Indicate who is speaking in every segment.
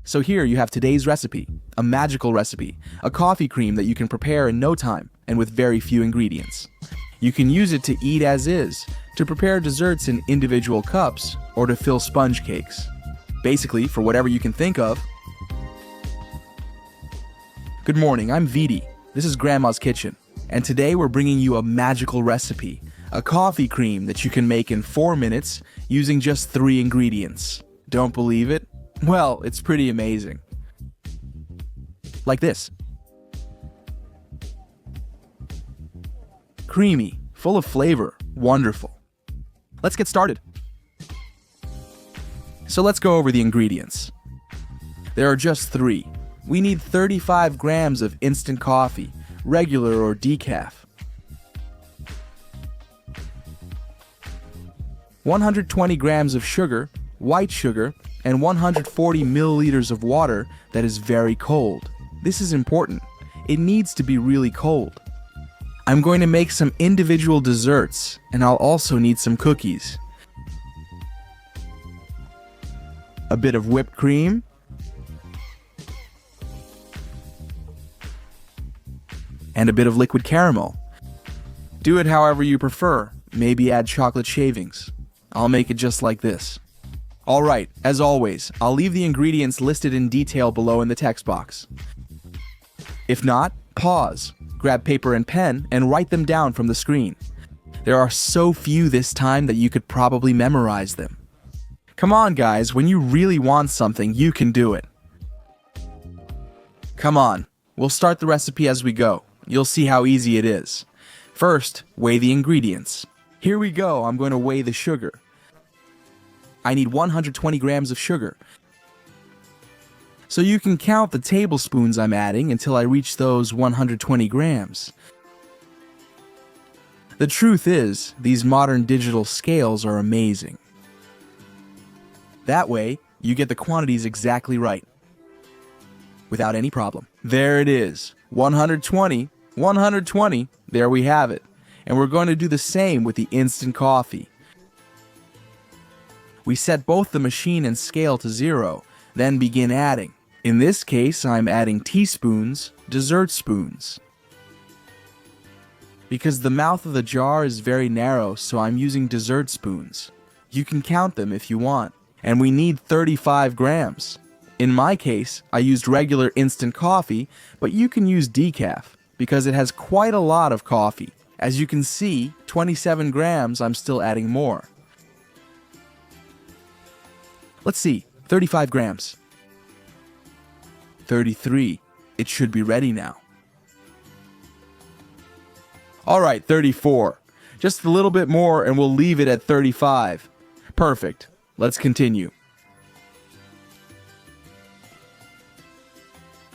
Speaker 1: So here you have today's recipe, a magical recipe, a coffee cream that you can prepare in no time and with very few ingredients. You can use it to eat as is, to prepare desserts in individual cups, or to fill sponge cakes. Basically, for whatever you can think of. Good morning, I'm Vidi. This is Grandma's Kitchen, and today we're bringing you a magical recipe, a coffee cream that you can make in 4 minutes using just 3 ingredients. Don't believe it? Well, it's pretty amazing. Like this. Creamy, full of flavor, wonderful. Let's get started. So let's go over the ingredients. There are just 3. We need 35 grams of instant coffee, regular or decaf. 120 grams of sugar, white sugar, and 140 milliliters of water that is very cold. This is important. It needs to be really cold. I'm going to make some individual desserts, and I'll also need some cookies. A bit of whipped cream, and a bit of liquid caramel. Do it however you prefer. Maybe add chocolate shavings. I'll make it just like this. Alright, as always, I'll leave the ingredients listed in detail below in the text box. If not, pause, grab paper and pen, and write them down from the screen. There are so few this time that you could probably memorize them. Come on guys, when you really want something, you can do it. Come on, we'll start the recipe as we go. You'll see how easy it is. First, weigh the ingredients. Here we go, I'm going to weigh the sugar. I need 120 grams of sugar. So you can count the tablespoons I'm adding until I reach those 120 grams. The truth is, these modern digital scales are amazing. That way, you get the quantities exactly right, without any problem. There it is, 120, 120, there we have it. And we're going to do the same with the instant coffee. We set both the machine and scale to 0, then begin adding. In this case, I'm adding teaspoons, dessert spoons. Because the mouth of the jar is very narrow, so I'm using dessert spoons. You can count them if you want. And we need 35 grams. In my case, I used regular instant coffee, but you can use decaf, because it has quite a lot of coffee. As you can see, 27 grams, I'm still adding more. Let's see, 35 grams. 33. It should be ready now. Alright, 34. Just a little bit more and we'll leave it at 35. Perfect. Let's continue.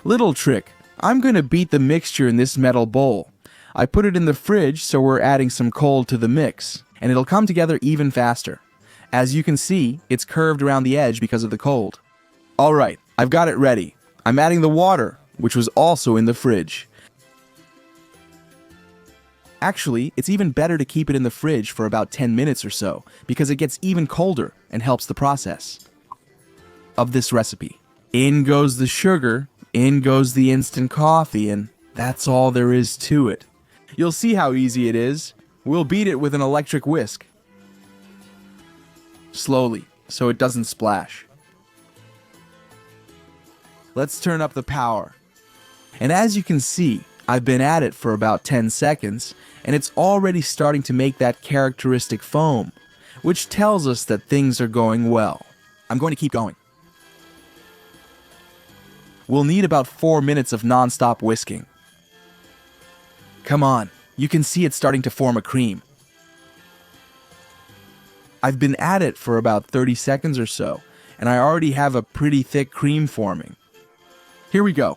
Speaker 1: Little trick. I'm going to beat the mixture in this metal bowl. I put it in the fridge so we're adding some cold to the mix, and it'll come together even faster. As you can see, it's curved around the edge because of the cold. Alright, I've got it ready. I'm adding the water, which was also in the fridge. Actually, it's even better to keep it in the fridge for about 10 minutes or so, because it gets even colder and helps the process of this recipe. In goes the sugar, in goes the instant coffee, and that's all there is to it. You'll see how easy it is. We'll beat it with an electric whisk. Slowly, so it doesn't splash. Let's turn up the power. And as you can see, I've been at it for about 10 seconds, and it's already starting to make that characteristic foam, which tells us that things are going well. I'm going to keep going. We'll need about 4 minutes of non-stop whisking. Come on, you can see it's starting to form a cream. I've been at it for about 30 seconds or so, and I already have a pretty thick cream forming. Here we go.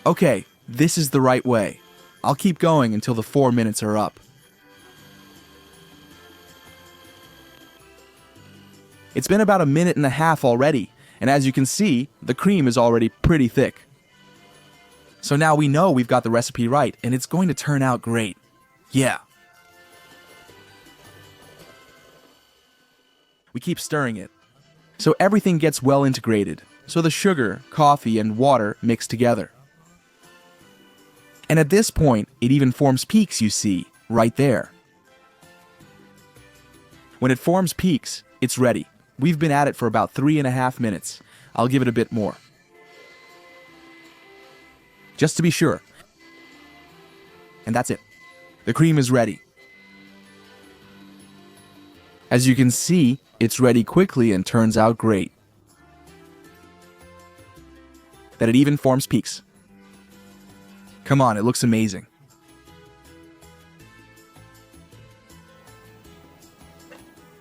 Speaker 1: Okay, this is the right way. I'll keep going until the 4 minutes are up. It's been about 1.5 minutes already, and as you can see, the cream is already pretty thick. So now we know we've got the recipe right, and it's going to turn out great. Yeah. We keep stirring it, so everything gets well integrated. so the sugar, coffee, and water mix together. And at this point, it even forms peaks, you see, right there. When it forms peaks, it's ready. We've been at it for about 3.5 minutes. I'll give it a bit more, just to be sure. And that's it. The cream is ready. As you can see, it's ready quickly and turns out great. That it even forms peaks. Come on, it looks amazing.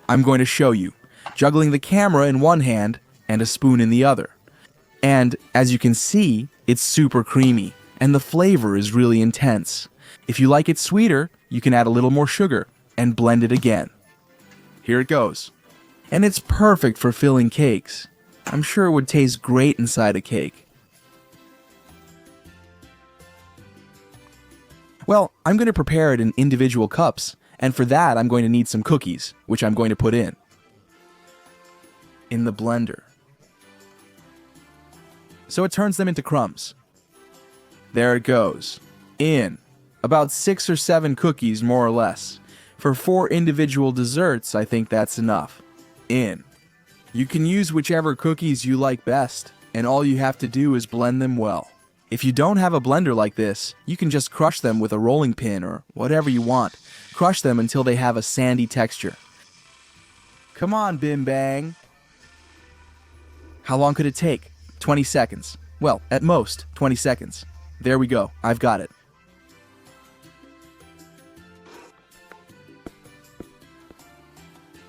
Speaker 1: I'm going to show you, juggling the camera in one hand and a spoon in the other. And as you can see, it's super creamy, and the flavor is really intense. If you like it sweeter, you can add a little more sugar and blend it again. Here it goes. And it's perfect for filling cakes. I'm sure it would taste great inside a cake. Well, I'm going to prepare it in individual cups, and for that I'm going to need some cookies, which I'm going to put in the blender, so it turns them into crumbs. There it goes. In. About 6 or 7 cookies, more or less. For 4 individual desserts, I think that's enough. In. You can use whichever cookies you like best, and all you have to do is blend them well. If you don't have a blender like this, you can just crush them with a rolling pin or whatever you want. Crush them until they have a sandy texture. Come on, Bim Bang. How long could it take? 20 seconds. Well, at most, 20 seconds. There we go. I've got it.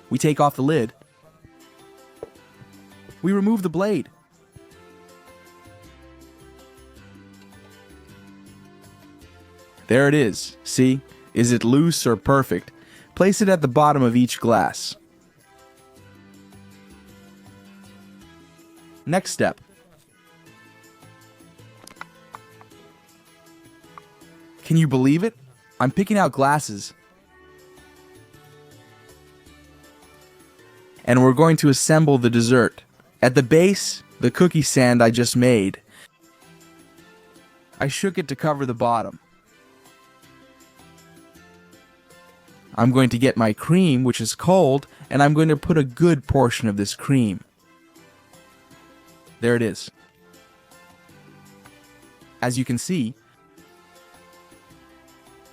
Speaker 1: We take off the lid. We remove the blade. There it is. See? Is it loose or perfect? Place it at the bottom of each glass. Next step. Can you believe it? I'm picking out glasses. And we're going to assemble the dessert. At the base, the cookie sand I just made. I shook it to cover the bottom. I'm going to get my cream, which is cold, and I'm going to put a good portion of this cream. There it is. As you can see,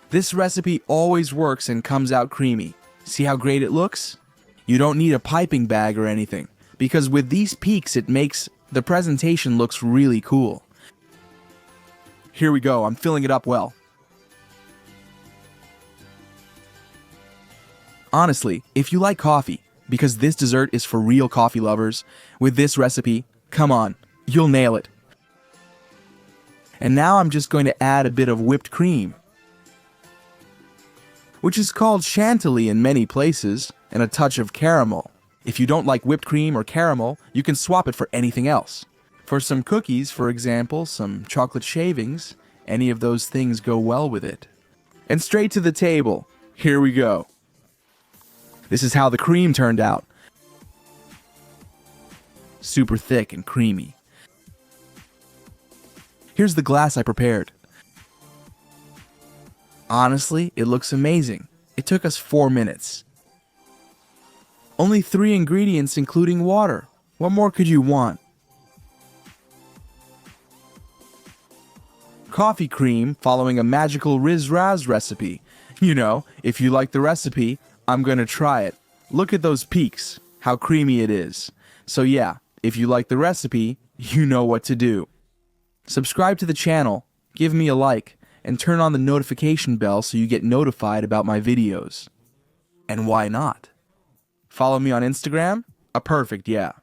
Speaker 1: this recipe always works and comes out creamy. See how great it looks? You don't need a piping bag or anything, because with these peaks it makes the presentation looks really cool. Here we go, I'm filling it up well. Honestly, if you like coffee, because this dessert is for real coffee lovers, with this recipe, come on, you'll nail it. And now I'm just going to add a bit of whipped cream, which is called chantilly in many places, and a touch of caramel. If you don't like whipped cream or caramel, you can swap it for anything else. For some cookies, for example, some chocolate shavings, any of those things go well with it. And straight to the table. Here we go. This is how the cream turned out. Super thick and creamy. Here's the glass I prepared. Honestly, it looks amazing. It took us 4 minutes. Only 3 ingredients including water. What more could you want? Coffee cream following a magical Riz-Raz recipe. You know, if you like the recipe, I'm gonna try it. Look at those peaks, how creamy it is. So yeah, if you like the recipe, you know what to do. Subscribe to the channel, give me a like, and turn on the notification bell so you get notified about my videos. And why not? Follow me on Instagram? Perfect, yeah.